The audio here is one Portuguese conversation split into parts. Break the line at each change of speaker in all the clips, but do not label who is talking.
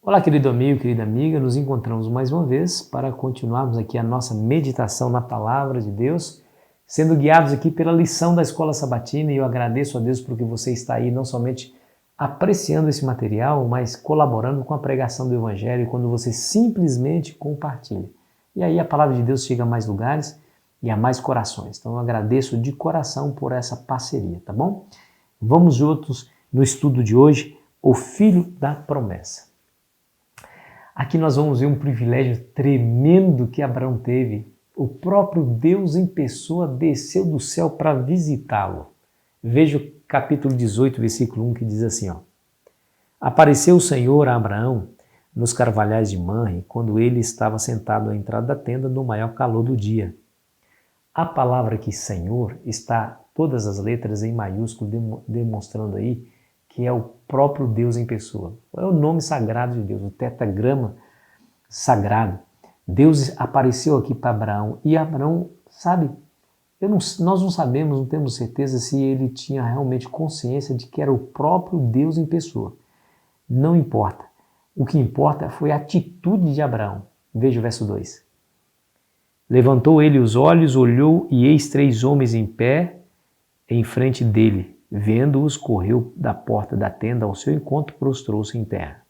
Olá, querido amigo, querida amiga, nos encontramos mais uma vez para continuarmos aqui a nossa meditação na Palavra de Deus, sendo guiados aqui pela lição da Escola Sabatina, e eu agradeço a Deus porque você está aí não somente apreciando esse material, mas colaborando com a pregação do Evangelho quando você simplesmente compartilha. E aí a Palavra de Deus chega a mais lugares e a mais corações. Então eu agradeço de coração por essa parceria, tá bom? Vamos juntos no estudo de hoje, o Filho da Promessa. Aqui nós vamos ver um privilégio tremendo que Abraão teve. O próprio Deus em pessoa desceu do céu para visitá-lo. Veja o capítulo 18, versículo 1, que diz assim, ó. Apareceu o Senhor a Abraão nos carvalhais de Manre, quando ele estava sentado à entrada da tenda no maior calor do dia. A palavra aqui, Senhor, está todas as letras em maiúsculo, demonstrando aí que é o próprio Deus em pessoa. É o nome sagrado de Deus, o tetragrama sagrado. Deus apareceu aqui para Abraão e Abraão, sabe, nós não sabemos, não temos certeza se ele tinha realmente consciência de que era o próprio Deus em pessoa. Não importa. O que importa foi a atitude de Abraão. Veja o verso 2. Levantou ele os olhos, olhou e eis 3 homens em pé em frente dele. Vendo-os, correu da porta da tenda ao seu encontro, prostrou-se em terra.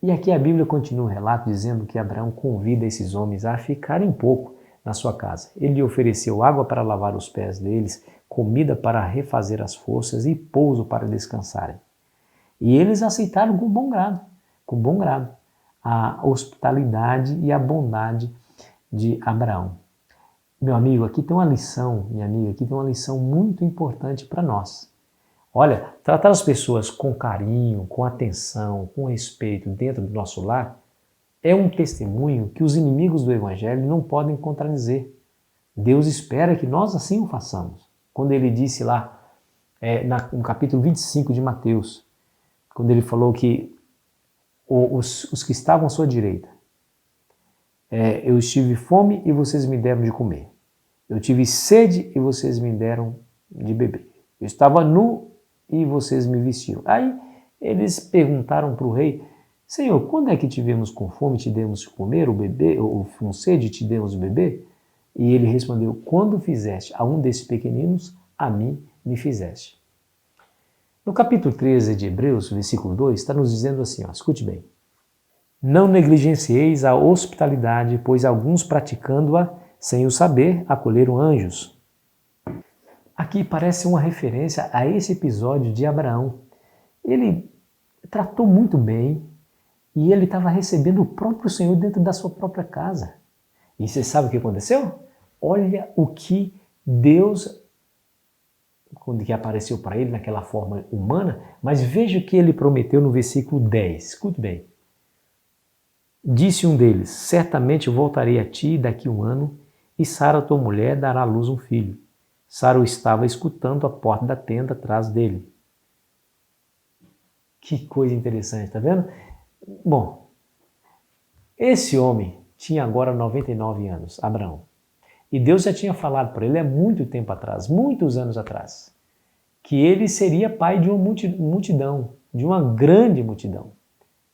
E aqui a Bíblia continua o relato dizendo que Abraão convida esses homens a ficarem pouco na sua casa. Ele lhe ofereceu água para lavar os pés deles, comida para refazer as forças e pouso para descansarem. E eles aceitaram com bom grado, a hospitalidade e a bondade de Abraão. Meu amigo, aqui tem uma lição, minha amiga, aqui tem uma lição muito importante para nós. Olha, tratar as pessoas com carinho, com atenção, com respeito dentro do nosso lar é um testemunho que os inimigos do Evangelho não podem contradizer. Deus espera que nós assim o façamos. Quando ele disse lá, no capítulo 25 de Mateus, quando ele falou que os que estavam à sua direita, eu estive fome e vocês me deram de comer. Eu tive sede e vocês me deram de beber. Eu estava nu e vocês me vestiram. Aí eles perguntaram para o rei, Senhor, quando é que tivemos com fome, te demos de comer, ou beber, ou com sede, te demos de beber? E ele respondeu, quando fizeste a um desses pequeninos, a mim me fizeste. No capítulo 13 de Hebreus, versículo 2, está nos dizendo assim, ó, escute bem. Não negligencieis a hospitalidade, pois alguns praticando-a, sem o saber, acolheram anjos. Aqui parece uma referência a esse episódio de Abraão. Ele tratou muito bem e ele estava recebendo o próprio Senhor dentro da sua própria casa. E você sabe o que aconteceu? Olha o que Deus, quando que apareceu para ele naquela forma humana, mas veja o que ele prometeu no versículo 10. Escute bem. Disse um deles, certamente voltarei a ti daqui 1 ano, e Sara, tua mulher, dará à luz um filho. Sara o estava escutando à porta da tenda atrás dele. Que coisa interessante, tá vendo? Bom, esse homem tinha agora 99 anos, Abraão. E Deus já tinha falado para ele há muito tempo atrás, muitos anos atrás, que ele seria pai de uma multidão, de uma grande multidão.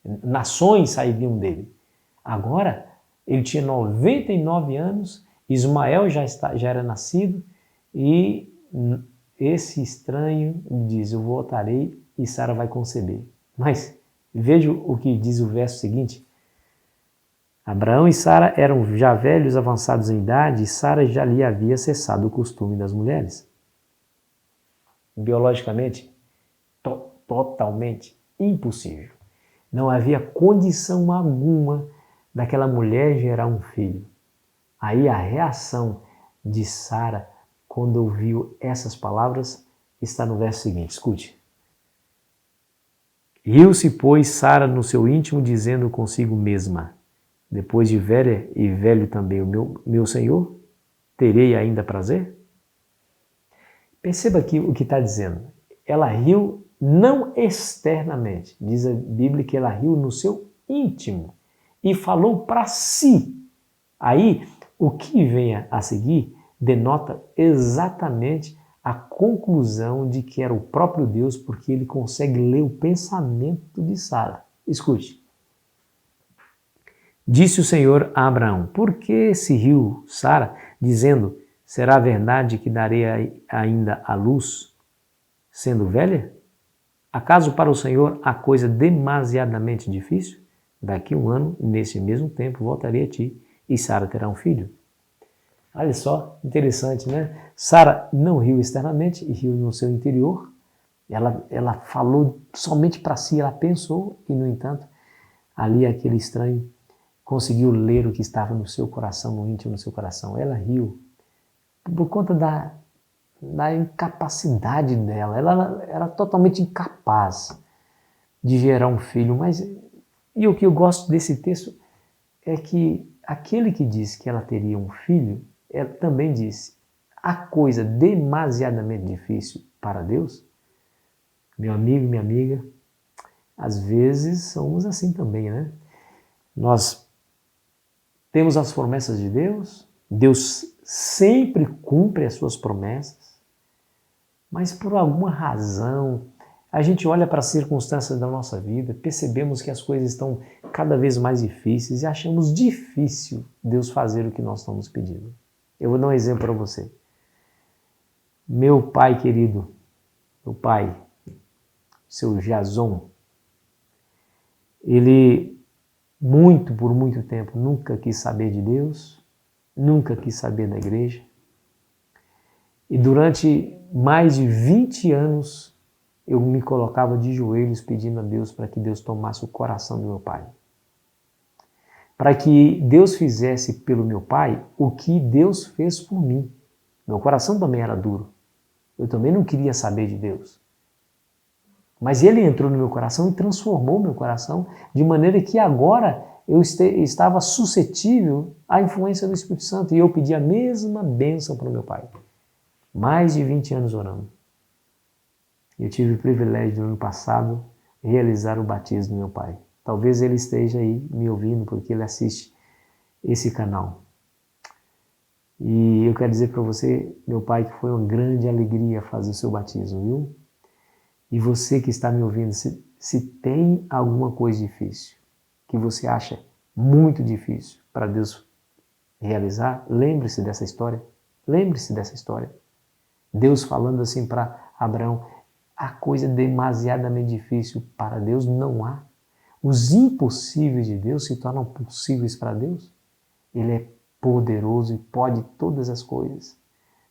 Nações sairiam dele. Agora, ele tinha 99 anos, Ismael já era nascido e esse estranho diz, eu voltarei e Sara vai conceber. Mas veja o que diz o verso seguinte. Abraão e Sara eram já velhos, avançados em idade, e Sara já lhe havia cessado o costume das mulheres. Biologicamente, totalmente impossível. Não havia condição alguma daquela mulher gerar um filho. Aí a reação de Sara, quando ouviu essas palavras, está no verso seguinte, escute. Riu-se, pois, Sara no seu íntimo, dizendo consigo mesma, depois de velha e velho também o meu Senhor, terei ainda prazer? Perceba aqui o que está dizendo. Ela riu não externamente, diz a Bíblia que ela riu no seu íntimo e falou para si. Aí, o que vem a seguir denota exatamente a conclusão de que era o próprio Deus, porque ele consegue ler o pensamento de Sara. Escute. Disse o Senhor a Abraão: por que se riu Sara, dizendo: será verdade que darei ainda à luz, sendo velha? Acaso para o Senhor há coisa demasiadamente difícil? Daqui 1 ano, nesse mesmo tempo, voltarei a ti, e Sara terá um filho. Olha só, interessante, né? Sara não riu externamente e riu no seu interior. Ela falou somente para si, ela pensou, e no entanto, ali aquele estranho conseguiu ler o que estava no seu coração, no íntimo do seu coração. Ela riu por conta da incapacidade dela. Ela era totalmente incapaz de gerar um filho. E o que eu gosto desse texto é que aquele que disse que ela teria um filho, ela também disse: a coisa demasiadamente difícil para Deus. Meu amigo, minha amiga, às vezes somos assim também, né? Nós temos as promessas de Deus, Deus sempre cumpre as suas promessas, mas por alguma razão a gente olha para as circunstâncias da nossa vida, percebemos que as coisas estão cada vez mais difíceis e achamos difícil Deus fazer o que nós estamos pedindo. Eu vou dar um exemplo para você. Meu pai querido, meu pai, seu Jason, ele por muito tempo, nunca quis saber de Deus, nunca quis saber da igreja. E durante mais de 20 anos, eu me colocava de joelhos pedindo a Deus para que Deus tomasse o coração do meu pai. Para que Deus fizesse pelo meu pai o que Deus fez por mim. Meu coração também era duro. Eu também não queria saber de Deus. Mas ele entrou no meu coração e transformou meu coração de maneira que agora eu estava suscetível à influência do Espírito Santo e eu pedi a mesma bênção para o meu pai. Mais de 20 anos orando. Eu tive o privilégio no ano passado de realizar o batismo do meu pai. Talvez ele esteja aí me ouvindo porque ele assiste esse canal. E eu quero dizer para você, meu pai, que foi uma grande alegria fazer o seu batismo, viu? E você que está me ouvindo, se tem alguma coisa difícil, que você acha muito difícil para Deus realizar, lembre-se dessa história. Lembre-se dessa história. Deus falando assim para Abraão: a coisa demasiadamente difícil para Deus não há. Os impossíveis de Deus se tornam possíveis para Deus. Ele é poderoso e pode todas as coisas.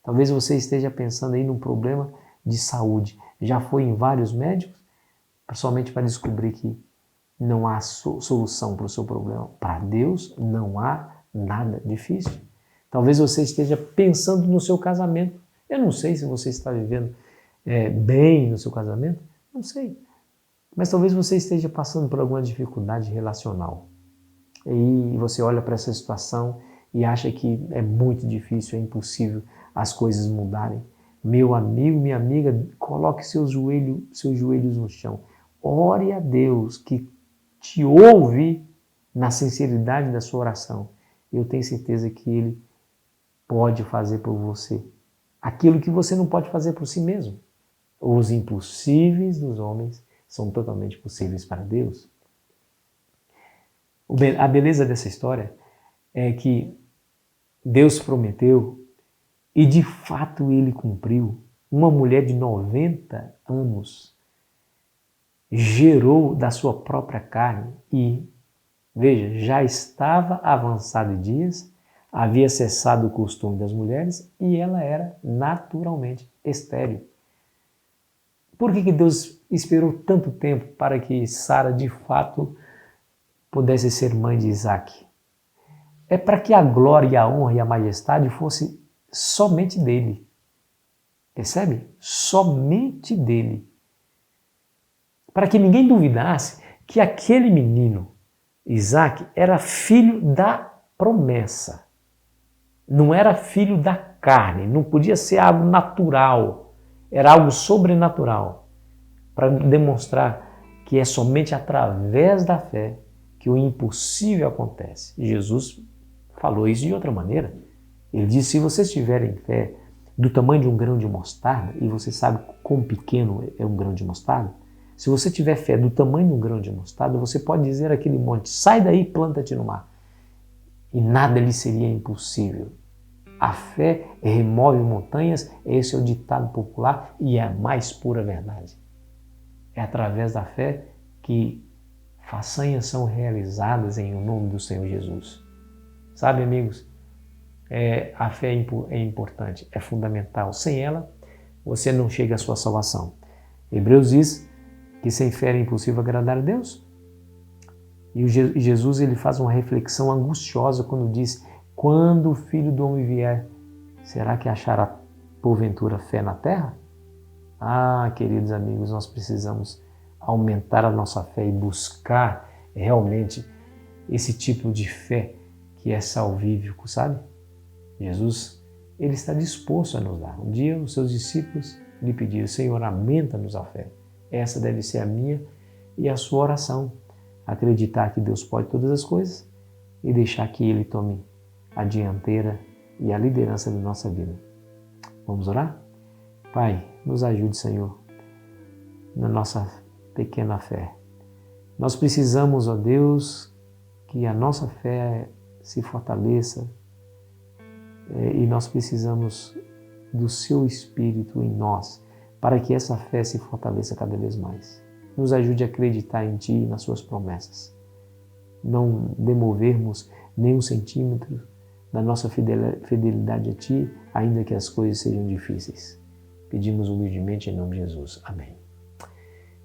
Talvez você esteja pensando aí num problema de saúde. Já foi em vários médicos, somente para descobrir que não há solução para o seu problema. Para Deus não há nada difícil. Talvez você esteja pensando no seu casamento. Eu não sei se você está vivendo bem no seu casamento, não sei. Mas talvez você esteja passando por alguma dificuldade relacional. E você olha para essa situação e acha que é muito difícil, é impossível as coisas mudarem. Meu amigo, minha amiga, coloque seus joelhos no chão. Ore a Deus que te ouve na sinceridade da sua oração. Eu tenho certeza que Ele pode fazer por você aquilo que você não pode fazer por si mesmo. Os impossíveis dos homens são totalmente possíveis para Deus. A beleza dessa história é que Deus prometeu e de fato Ele cumpriu. Uma mulher de 90 anos gerou da sua própria carne e, veja, já estava avançado em dias, havia cessado o costume das mulheres e ela era naturalmente estéril. Por que Deus esperou tanto tempo para que Sara de fato pudesse ser mãe de Isaac? É para que a glória, a honra e a majestade fosse somente dele. Percebe? Somente dele. Para que ninguém duvidasse que aquele menino, Isaac, era filho da promessa. Não era filho da carne, não podia ser algo natural, era algo sobrenatural, para demonstrar que é somente através da fé que o impossível acontece. Jesus falou isso de outra maneira. Ele disse: se vocês tiverem fé do tamanho de um grão de mostarda, e você sabe quão pequeno é um grão de mostarda, Se você tiver fé do tamanho de um grão de mostarda, você pode dizer àquele monte, sai daí e planta-te no mar. E nada lhe seria impossível. A fé remove montanhas, esse é o ditado popular e é a mais pura verdade. É através da fé que façanhas são realizadas em nome do Senhor Jesus. Sabe, amigos, a fé é importante, é fundamental. Sem ela, você não chega à sua salvação. Hebreus diz que sem fé é impossível agradar a Deus. E Jesus ele faz uma reflexão angustiosa quando diz, quando o Filho do Homem vier, será que achará porventura fé na terra? Ah, queridos amigos, nós precisamos aumentar a nossa fé e buscar realmente esse tipo de fé que é salvífico, sabe? Jesus, ele está disposto a nos dar. Um dia os seus discípulos lhe pediram, Senhor, aumenta-nos a fé. Essa deve ser a minha e a sua oração. Acreditar que Deus pode todas as coisas e deixar que Ele tome a dianteira e a liderança da nossa vida. Vamos orar? Pai, nos ajude, Senhor, na nossa pequena fé. Nós precisamos, ó Deus, que a nossa fé se fortaleça e nós precisamos do Seu Espírito em nós para que essa fé se fortaleça cada vez mais. Nos ajude a acreditar em Ti e nas Suas promessas. Não demovermos nem um centímetro da nossa fidelidade a Ti, ainda que as coisas sejam difíceis. Pedimos humildemente em nome de Jesus. Amém.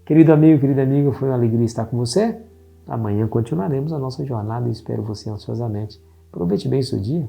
Querido amigo, querida amiga, foi uma alegria estar com você. Amanhã continuaremos a nossa jornada e espero você ansiosamente. Aproveite bem o seu dia.